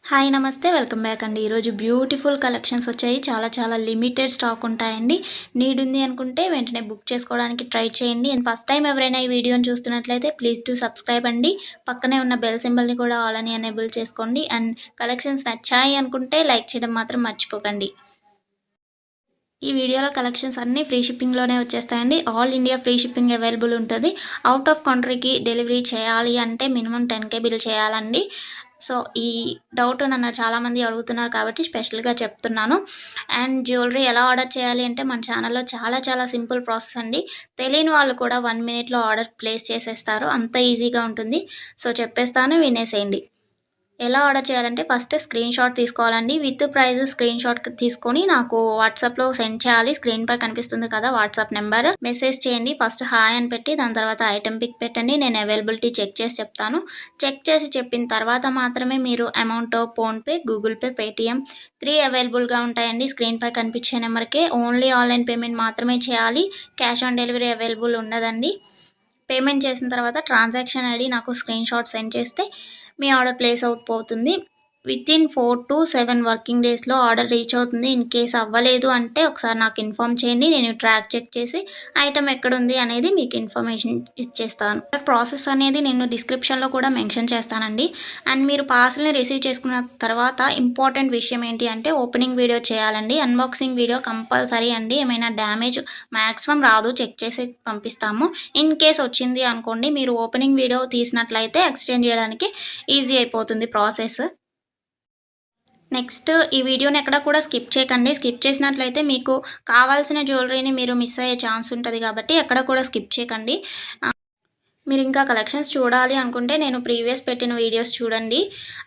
Hi నమస్తే welcome back అండి. ఈరోజు బ్యూటిఫుల్ కలెక్షన్స్ వచ్చాయి. చాలా లిమిటెడ్ స్టాక్ ఉంటాయండి. నీడ్ ఉంది అనుకుంటే వెంటనే బుక్ చేసుకోవడానికి ట్రై చేయండి. అండ్ ఫస్ట్ టైం ఎవరైనా ఈ వీడియోని చూస్తున్నట్లయితే ప్లీజ్ టు సబ్స్క్రైబ్ అండి. పక్కనే ఉన్న బెల్ సింబల్ని కూడా ఆల్ అని ఎనేబుల్ చేసుకోండి. అండ్ కలెక్షన్స్ నచ్చాయి అనుకుంటే లైక్ చేయడం మాత్రం మర్చిపోకండి. ఈ వీడియోలో కలెక్షన్స్ అన్నీ ఫ్రీ షిప్పింగ్లోనే వచ్చేస్తాయండి. All India free shipping available ఉంటుంది. అవుట్ ఆఫ్ కంట్రీకి డెలివరీ చేయాలి అంటే మినిమం 10K బిల్ చేయాలండి. సో ఈ డౌట్ నన్ను చాలామంది అడుగుతున్నారు కాబట్టి స్పెషల్గా చెప్తున్నాను. అండ్ జ్యువెలరీ ఎలా ఆర్డర్ చేయాలి అంటే మన ఛానల్లో చాలా సింపుల్ ప్రాసెస్ అండి. తెలియని వాళ్ళు కూడా 1 మినిట్లో ఆర్డర్ ప్లేస్ చేసేస్తారు. అంత ఈజీగా ఉంటుంది. సో చెప్పేస్తాను, వినేసేయండి. ఎలా ఆర్డర్ చేయాలంటే ఫస్ట్ స్క్రీన్ షాట్ తీసుకోవాలండి. విత్ ప్రైస్ స్క్రీన్ షాట్ తీసుకొని నాకు వాట్సాప్లో సెండ్ చేయాలి. స్క్రీన్ పై కనిపిస్తుంది కదా వాట్సాప్ నెంబర్, మెసేజ్ చేయండి. ఫస్ట్ హాయ్ అని పెట్టి దాని తర్వాత ఐటెం పిక్ పెట్టండి. నేను అవైలబిలిటీ చెక్ చేసి చెప్తాను. చెక్ చేసి చెప్పిన తర్వాత మాత్రమే మీరు amount PhonePe, Google pay, Paytm 3 అవైలబుల్గా ఉంటాయండి. స్క్రీన్ పై కనిపించే నెంబర్కే ఓన్లీ ఆన్లైన్ పేమెంట్ మాత్రమే చేయాలి. క్యాష్ ఆన్ డెలివరీ అవైలబుల్ ఉండదండి. పేమెంట్ చేసిన తర్వాత ట్రాన్సాక్షన్ ఐడి నాకు స్క్రీన్ షాట్ సెండ్ చేస్తే మీ ఆర్డర్ ప్లేస్ అవుతుంది. వితిన్ 4 to 7 వర్కింగ్ డేస్లో ఆర్డర్ రీచ్ అవుతుంది. ఇన్ కేస్ అవ్వలేదు అంటే ఒకసారి నాకు ఇన్ఫామ్ చేయండి. నేను ట్రాక్ చెక్ చేసి ఐటమ్ ఎక్కడుంది అనేది మీకు ఇన్ఫర్మేషన్ ఇచ్చేస్తాను. ప్రాసెస్ అనేది నేను డిస్క్రిప్షన్లో కూడా మెన్షన్ చేస్తానండి. అండ్ మీరు పార్సల్ని రిసీవ్ చేసుకున్న తర్వాత ఇంపార్టెంట్ విషయం ఏంటి అంటే ఓపెనింగ్ వీడియో చేయాలండి. అన్బాక్సింగ్ వీడియో కంపల్సరీ అండి. ఏమైనా డ్యామేజ్ మ్యాక్సిమం రాదు, చెక్ చేసి పంపిస్తాము. ఇన్ కేస్ వచ్చింది అనుకోండి, మీరు ఓపెనింగ్ వీడియో తీసినట్లయితే ఎక్స్చేంజ్ చేయడానికి ఈజీ అయిపోతుంది ప్రాసెస్. నెక్స్ట్ ఈ వీడియోని ఎక్కడ కూడా స్కిప్ చేయకండి. స్కిప్ చేసినట్లయితే మీకు కావాల్సిన జ్యువెలరీని మీరు మిస్ అయ్యే ఛాన్స్ ఉంటుంది కాబట్టి ఎక్కడ కూడా స్కిప్ చేయకండి. మీరు ఇంకా కలెక్షన్స్ చూడాలి అనుకుంటే నేను ప్రీవియస్ పెట్టిన వీడియోస్ చూడండి.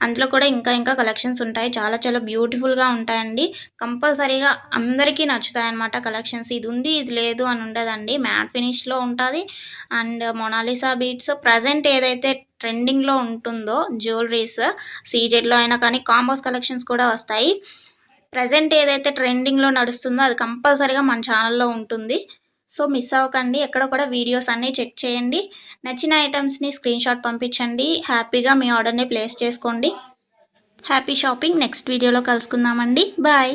అందులో కూడా ఇంకా కలెక్షన్స్ ఉంటాయి. చాలా బ్యూటిఫుల్గా ఉంటాయండి. కంపల్సరీగా అందరికీ నచ్చుతాయి అన్నమాట కలెక్షన్స్. ఇది ఉంది ఇది లేదు అని ఉండదండి. మ్యాట్ ఫినిష్లో ఉంటుంది. అండ్ మొనాలిసా బీట్స్ ప్రజెంట్ ఏదైతే ట్రెండింగ్లో ఉంటుందో జ్యువెలరీస్ సీజెడ్లో అయినా కానీ కాంబోస్ కలెక్షన్స్ కూడా వస్తాయి. ప్రజెంట్ ఏదైతే ట్రెండింగ్లో నడుస్తుందో అది కంపల్సరీగా మన ఛానల్లో ఉంటుంది. సో మిస్ అవ్వకండి. ఎక్కడ కూడా వీడియోస్ అన్నీ చెక్ చేయండి. నచ్చిన ఐటమ్స్ని స్క్రీన్ షాట్ పంపించండి. హ్యాపీగా మీ ఆర్డర్ని ప్లేస్ చేసుకోండి. Happy shopping. నెక్స్ట్ వీడియోలో కలుసుకుందామండి. బాయ్.